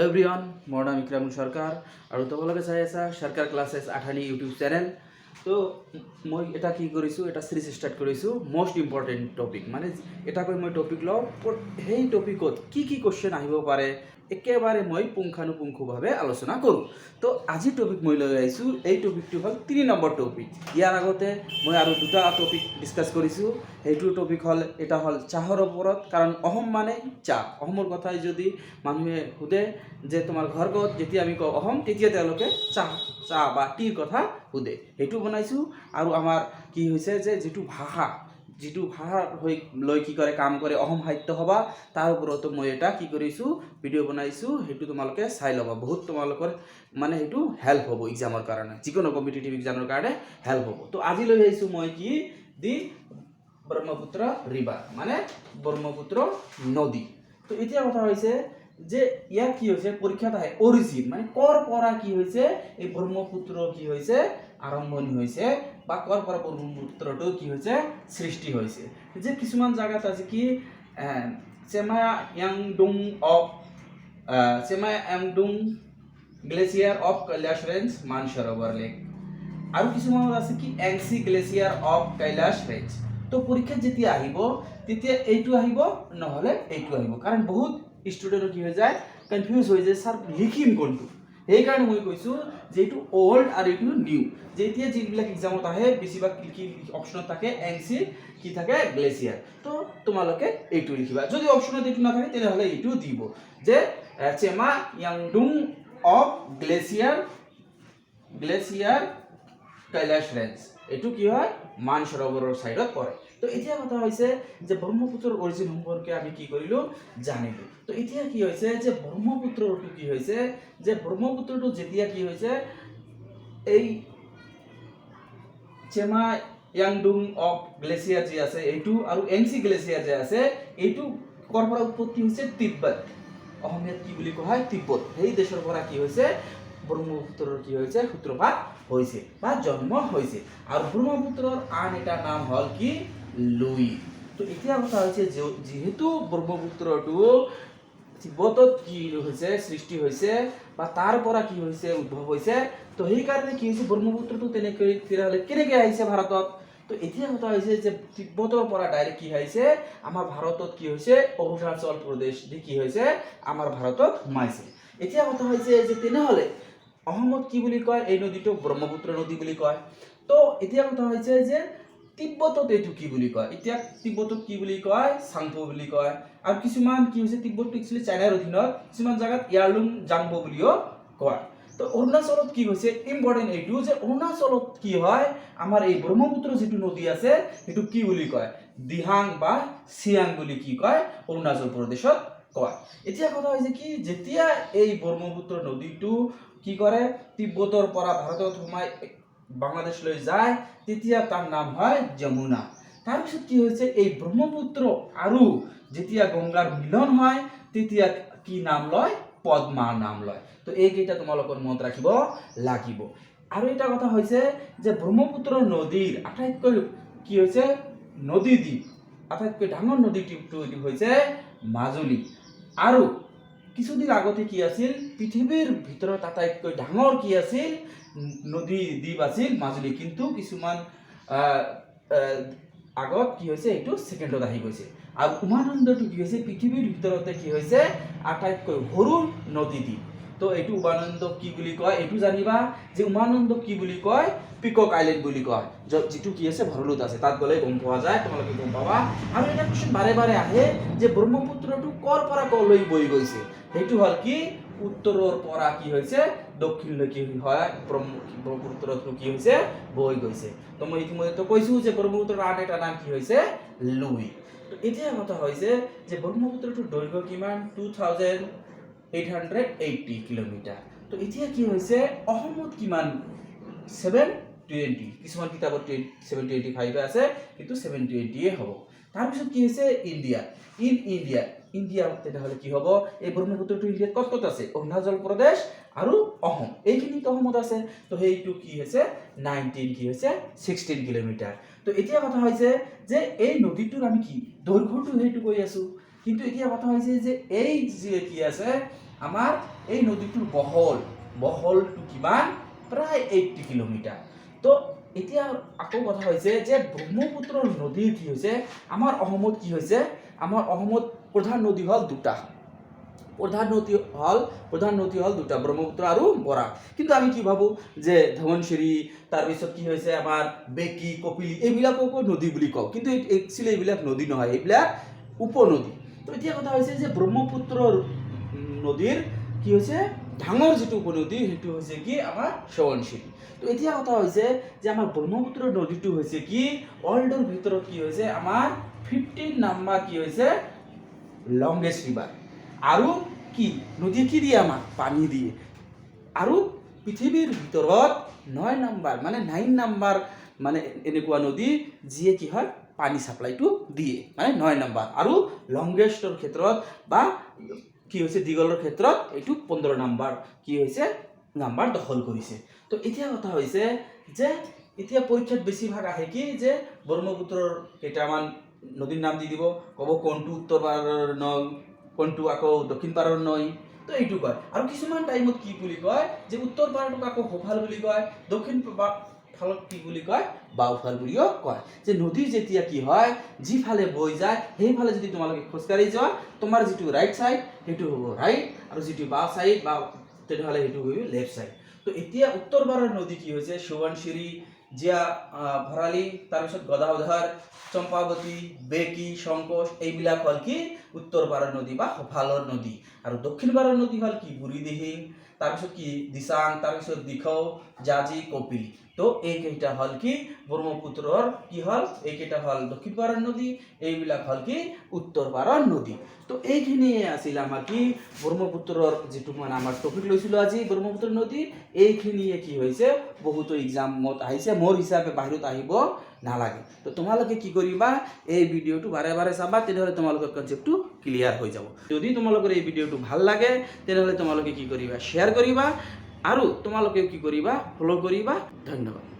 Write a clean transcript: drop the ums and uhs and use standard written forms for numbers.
Hello everyone मोर नाम इक्रामुल सरकार और तुम्हारे चाई आसा सरकार क्लासेस आठानी यूट्यूब चैनल। तो मैं এটা কি কৰিছো এটা সিৰিজ স্টাৰ্ট কৰিছো মোস্ট ইম্পর্টেন্ট টপিক মানে এটা কৈ মই টপিক লওঁ সেই টপিকত কি কি কোশ্চেন আহিব পাৰে একেবাৰে মই পুংখানুপুংখভাৱে আলোচনা কৰোঁ। তো আজি টপিক মই লৈ আহিছোঁ, এই টপিকটো হ'ল 3 নম্বৰ টপিক। ইয়াৰ আগতে মই আৰু দুটা টপিক ডিছকাছ কৰিছোঁ। সেইটো টপিক হ'ল এটা হ'ল চাহৰ ওপৰত, কাৰণ অসম মানে চাহ। অসমৰ কথাই যদি মানুহে সোধে যে তোমাৰ ঘৰ ক'ত, যেতিয়া আমি কওঁ অসম, তেতিয়া তেওঁলোকে চাহ চাহ বা টিৰ কথা সোধে। সেইটো বনাইছোঁ। আৰু আমাৰ কি হৈছে যে যিটো ভাষা লৈ কি কৰে কাম কৰে অসম সাহিত্য সভা, তাৰ ওপৰতো মই এটা কি কৰিছোঁ ভিডিঅ' বনাইছোঁ। সেইটো তোমালোকে চাই ল'বা, বহুত তোমালোকৰ মানে সেইটো হেল্প হ'ব এক্সামৰ কাৰণে, যিকোনো কম্পিটিটিভ এক্সামৰ কাৰণে হেল্প হ'ব। তো আজি লৈ আহিছোঁ মই কি দি ব্ৰহ্মপুত্ৰ ৰিভাৰ মানে ব্ৰহ্মপুত্ৰ নদী। তো এতিয়া কথা হৈছে যে ইয়াৰ কি হৈছে পৰীক্ষাত আহে অৰিজিন মানে কৰ পৰা কি হৈছে এই ব্ৰহ্মপুত্ৰ কি হৈছে আৰম্ভণি হৈছে বা কৰ পৰা ব্ৰহ্মপুত্ৰটো কি হৈছে সৃষ্টি হৈছে। যে কিছুমান জায়গাত আছে কি Chemayungdung glacier of Kailash range Mansarovar lake, আৰু কিছুমানত আছে কি Angsi glacier of Kailash range. তো পৰীক্ষাত যেতিয়া আহিব তেতিয়া এইটো আহিব নহ'লে এইটো আহিব, কাৰণ বহুত ষ্টুডেণ্টৰ কি হৈ যায় কনফিউজ হৈ যায় ছাৰ লিখিম কোনটো। সেইকাৰণে মই কৈছোঁ যে এইটো অল্ড আৰু এইটো নিউ। যেতিয়া যিবিলাক এক্সামত আহে বেছিভাগ কি অপশ্যনত থাকে এংসি কি থাকে গ্লেচিয়াৰ। তো তোমালোকে এইটো লিখিবা, যদি অপশ্যনত এইটো নাথাকে তেনেহ'লে এইটো দিব যে চেমায়াংডুং অফ গ্লেচিয়াৰ কৈলাশ ৰেঞ্জ। এইটো কি হয় মানসৰোবৰৰ ছাইডত পৰে। তো এতিয়া কথা হৈছে যে ব্ৰহ্মপুত্ৰৰ অৰিজিন সম্পৰ্কে আমি কি কৰিলোঁ জানিলোঁ। তো এতিয়া কি হৈছে যে ব্ৰহ্মপুত্ৰটো কি হৈছে যে ব্ৰহ্মপুত্ৰটো যেতিয়া কি হৈছে এই চেমায়াংডুং অফ গ্লেচিয়াৰ যি আছে এইটো আৰু এংসি গ্লেচিয়াৰ যে আছে এইটো ক'ৰ পৰা উৎপত্তি হৈছে তিব্বত, অসমীয়াত কি বুলি কোৱা হয় তিব্বত। সেই দেশৰ পৰা কি হৈছে ব্ৰহ্মপুত্ৰৰ কি হৈছে সূত্ৰপাত হৈছে বা জন্ম হৈছে। আৰু ব্ৰহ্মপুত্ৰৰ আন এটা নাম হ'ল কি লুই। তো এতিয়া কথা হৈছে যিহেতু ব্ৰহ্মপুত্ৰটো তিব্বতত কি হৈছে সৃষ্টি হৈছে বা তাৰ পৰা কি হৈছে উদ্ভৱ হৈছে, তো সেইকাৰণে কি হৈছে ব্ৰহ্মপুত্ৰটো তেনেহ'লে কেনেকৈ আহিছে ভাৰতত। তো এতিয়া কথা হৈছে যে তিব্বতৰ পৰা ডাইৰেক্ট কি আহিছে আমাৰ ভাৰতত কি হৈছে অৰুণাচল প্ৰদেশ দি কি হৈছে আমাৰ ভাৰতত সোমাইছে। এতিয়া কথা হৈছে যে তেনেহ'লে অসমত কি বুলি কয় এই নদীটোক ব্ৰহ্মপুত্ৰ নদী বুলি কয়। তো এতিয়া কথা হৈছে যে তিব্বতত এইটো কি বুলি কয়, এতিয়া তিব্বতত কি বুলি কয় চাংপো বুলি কয়। আৰু কিছুমান কি হৈছে তিব্বতটো একচুৱেলি চাইনাৰ অধীনত, কিছুমান জাগাত ইয়াৰলুং জাংবো বুলিও কয়। তো অৰুণাচলত কি হৈছে ইম্পৰ্টেণ্ট এইটো যে অৰুণাচলত কি হয় আমাৰ এই ব্ৰহ্মপুত্ৰ যিটো নদী আছে সেইটো কি বুলি কয় দিহাং বা চিয়াং বুলি কি কয় অৰুণাচল প্ৰদেশত কয়। এতিয়া কথা হৈছে কি যেতিয়া এই ব্ৰহ্মপুত্ৰ নদীটো কি কৰে তিব্বতৰ পৰা ভাৰতত সোমাই বাংলাদেশলৈ যায় তেতিয়া তাৰ নাম হয় যমুনা। তাৰপিছত কি হৈছে এই ব্ৰহ্মপুত্ৰ আৰু যেতিয়া গংগাৰ মিলন হয় তেতিয়া কি নাম লয় পদ্মা নাম লয়। তো এইকেইটা তোমালোকৰ মনত ৰাখিব লাগিব। আৰু এটা কথা হৈছে যে ব্ৰহ্মপুত্ৰ নদীৰ আটাইতকৈ কি হৈছে নদীদ্বীপ, আটাইতকৈ ডাঙৰ নদীদ্বীপটো হৈছে মাজুলী। আৰু কিছুদিন আগতে কি আছিল পৃথিৱীৰ ভিতৰত আটাইতকৈ ডাঙৰ কি আছিল নদী দ্বীপ আছিল মাজুলী, কিন্তু কিছুমান আগত কি হৈছে এইটো ছেকেণ্ডত আহি গৈছে। আৰু উমানন্দটো কি হৈছে পৃথিৱীৰ ভিতৰতে কি হৈছে আটাইতকৈ সৰু নদী দ্বীপ। তো এইটো উমানন্দ কি বুলি কয় এইটো জানিবা যে উমানন্দ কি বুলি কয় পিকক আইলেণ্ড বুলি কয়, যিটো কি আছে ভৰলুত আছে, তাত গ'লে গম পোৱা যায়, তোমালোকে গম পাবা। আৰু এটা কোৱেশ্যন বাৰে বাৰে আহে যে ব্ৰহ্মপুত্ৰটো ক'ৰ পৰা ক'লৈ বৈ গৈছে, সেইটো হ'ল কি উত্তৰৰ পৰা কি হৈছে দক্ষিণলৈ কি হয় ব্ৰহ্মপুত্ৰটো কি হৈছে বৈ গৈছে। তো মই ইতিমধ্যে কৈছোঁ যে ব্ৰহ্মপুত্ৰৰ আন এটা নাম কি হৈছে লুই। তো এতিয়া কথা হৈছে যে ব্ৰহ্মপুত্ৰটোৰ দৈৰ্ঘ্য কিমান 2880 কিলোমিটাৰ। তো এতিয়া কি হৈছে অসমত কিমান 720, কিছুমান কিতাপত 725 আছে কিন্তু 720 হ'ব। তাৰপিছত কি হৈছে ইণ্ডিয়া তেনেহ'লে কি হ'ব এই ব্ৰহ্মপুত্ৰটো ইণ্ডিয়াত ক'ত ক'ত আছে অৰুণাচল প্ৰদেশ আৰু অসম, এইখিনিত অসমত আছে। তো সেইটো কি হৈছে 16 কিলোমিটাৰ। তো এতিয়া কথা হৈছে যে এই নদীটোৰ আমি কি দৈৰ্ঘ্যটো সেইটো কৈ আছোঁ, কিন্তু এতিয়া কথা হৈছে যে এই যে কি আছে আমাৰ এই নদীটোৰ বহলটো কিমান প্ৰায় 80 কিলোমিটাৰ। তো এতিয়া আকৌ কথা হৈছে যে ব্ৰহ্মপুত্ৰ নদীৰ কি হৈছে আমাৰ অসমত কি হৈছে আমাৰ অসমত প্ৰধান নদী হ'ল দুটা প্ৰধান নদী হ'ল দুটা ব্ৰহ্মপুত্ৰ আৰু বৰাক। কিন্তু আমি কি ভাবো যে ধৱনশিৰি তাৰপিছত কি হৈছে আমাৰ বেকী কপিলী এইবিলাককো নদী বুলি কওঁ, কিন্তু একচুৱেলি এইবিলাক নদী নহয়, এইবিলাক উপনদী। তো এতিয়া কথা হৈছে যে ব্ৰহ্মপুত্ৰ নদীৰ কি হৈছে ডাঙৰ যিটো উপনদী সেইটো হৈছে কি আমাৰ সোৱণশিৰি। তো এতিয়া কথা হৈছে যে আমাৰ ব্ৰহ্মপুত্ৰ নদীটো হৈছে কি ৱৰ্ল্ডৰ ভিতৰত কি হৈছে আমাৰ 15 নাম্বাৰ কি হৈছে লংগেষ্ট ৰিভাৰ। আৰু কি নদী কি দিয়ে আমাক পানী দিয়ে। আৰু পৃথিৱীৰ ভিতৰত 9 নাম্বাৰ মানে 9 নাম্বাৰ মানে এনেকুৱা নদী যিয়ে কি হয় পানী সাপ্লাইটো দিয়ে, মানে 9 নাম্বাৰ। আৰু লংগেষ্টৰ ক্ষেত্ৰত বা কি হৈছে দীঘলৰ ক্ষেত্ৰত এইটো 15 নাম্বাৰ কি হৈছে নাম্বাৰ দখল কৰিছে। তো এতিয়া কথা হৈছে যে এতিয়া পৰীক্ষাত বেছিভাগ আহে কি যে ব্ৰহ্মপুত্ৰৰ কেইটামান নদীৰ নাম দি দিব, ক'ব কোনটো উত্তৰ পাৰৰ নৈ, কোনটো আকৌ দক্ষিণ পাৰৰ নৈ। তো এইটো কয়। আৰু কিছুমান টাইমত কি বুলি কয় যে উত্তৰ পাৰটোক আকৌ সোঁফাল বুলি কয়, দক্ষিণ ফালক কি বুলি কয় বাওঁফাল বুলিও কয়। যে নদী যেতিয়া কি হয় যিফালে বৈ যায় সেইফালে যদি তোমালোকে খোজকাঢ়ি যোৱা তোমাৰ যিটো ৰাইট সাইড সেইটো হ'ব ৰাইট, আৰু যিটো বাওঁ সাইড বা তেতিয়াহ'লে সেইটো হ'ব লেফট সাইড। তো এতিয়া উত্তৰ পাৰৰ নদী কি হৈছে সোৱণশিৰি, জিয়া ভৰালী, তাৰপিছত গদাধৰ, চম্পাৱতী, বেকী, সংকোচ এইবিলাক হ'ল কি উত্তৰ পাৰৰ নদী বা সোঁফালৰ নদী। আৰু দক্ষিণ পাৰৰ নদী হ'ল কি বুঢ়ীদিহিং, তাৰপিছত কি দিচাং, তাৰপিছত দিখৌ, জাঁজি, কপিলী। তো এইকেইটা হ'ল কি ব্ৰহ্মপুত্ৰৰ কি হ'ল এইকেইটা হ'ল দক্ষিণ পাৰৰ নদী, এইবিলাক হ'ল কি উত্তৰ পাৰৰ নদী। তো এইখিনিয়ে আছিল আমাৰ কি ব্ৰহ্মপুত্ৰৰ যিটো মানে আমাৰ টপিক লৈছিলোঁ আজি ব্ৰহ্মপুত্ৰ নদী। এইখিনিয়ে কি হৈছে বহুতো এক্সামত আহিছে, মোৰ হিচাপে বাহিৰত আহিব নালাগে। তো তোমালোকে কি কৰিবা এই ভিডিঅ'টো বাৰে বাৰে চাবা, তেনেহ'লে তোমালোকৰ কনচেপ্টটো ক্লিয়াৰ হৈ যাব। যদি তোমালোকৰ এই ভিডিঅ'টো ভাল লাগে তেনেহ'লে তোমালোকে কি কৰিবা শ্বেয়াৰ কৰিবা, আৰু তোমালোকে কি কৰিবা ফলো কৰিবা। ধন্যবাদ।